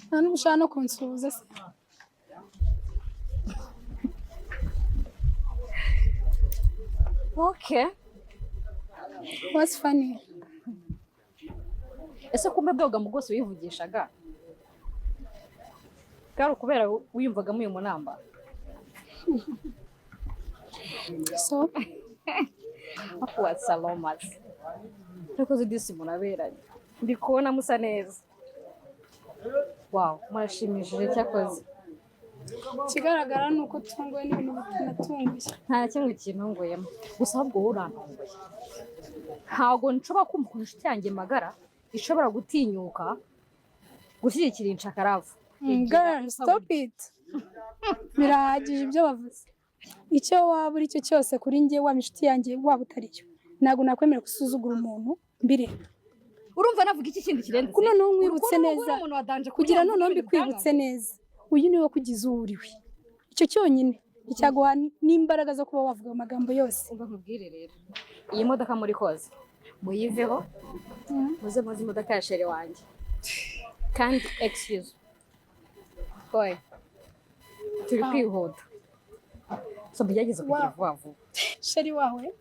nta n'ubushaka no kunsuhuza se. Okay. What's funny? Ese kumbe bwoga mu rwose wivugishaga kari kubera wiyumvagamo uyu munamba? So Akuwa Salomas. Reko zidisi munaberanye. Ndi kubona musa neza. Wow, murashimishije cyakoze. kigaragara nuko tungoye n'ibintu bitanatunguye. Nta kimwe kintungoyemo. Gusa ahubwo wowe urantunguye. Ntabwo nshobora kumva ukuntu inshuti yanjye magara ishobora gutinyuka gushyigikira inshakaravu. Girl, stop it. Birahagije ibyo bavuze. Icyo waba uri cyo cyose kuri njye wa inshuti yanjye waba utari cyo. Ntabwo nakwemera gusuzugura umuntu mbireba. Urumva navuga iki kindi kirenze? Kuno ntumwibutse neza. Kugira none mbikwibutse neza. Uyu niwe kugize uriwe. Icyo cyonyine icyaguha n'imbaraga zo kuba wavuga amagambo yose. Umva nkubwire rero. Iyi modoka muri koze muyiveho muze muzi imodoka ya shere wanjye. Kandi excuse. Boy. Turi kwihuta. So byageze kugira vuba vuba. Sheri wawe.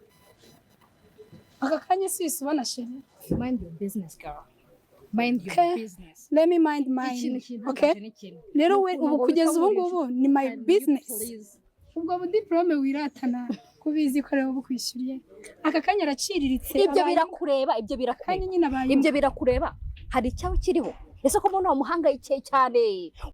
Aka kanya si ubona sheri. Mind your business, girl. Mind your business. Let me mind mine. Okay? Rero we ubu kugeza ubu ngubu ni my business. Ubwo budiplome wiratana kubizi ko rero bukwishyuriye. Aka kanya araciriritse. Ibyo birakureba, ibyo birakureba. Kanya nyine abaye. Ibyo birakureba. Hari icyaho kiriho. Ese ko umuntu wamuhangayikiye cyane.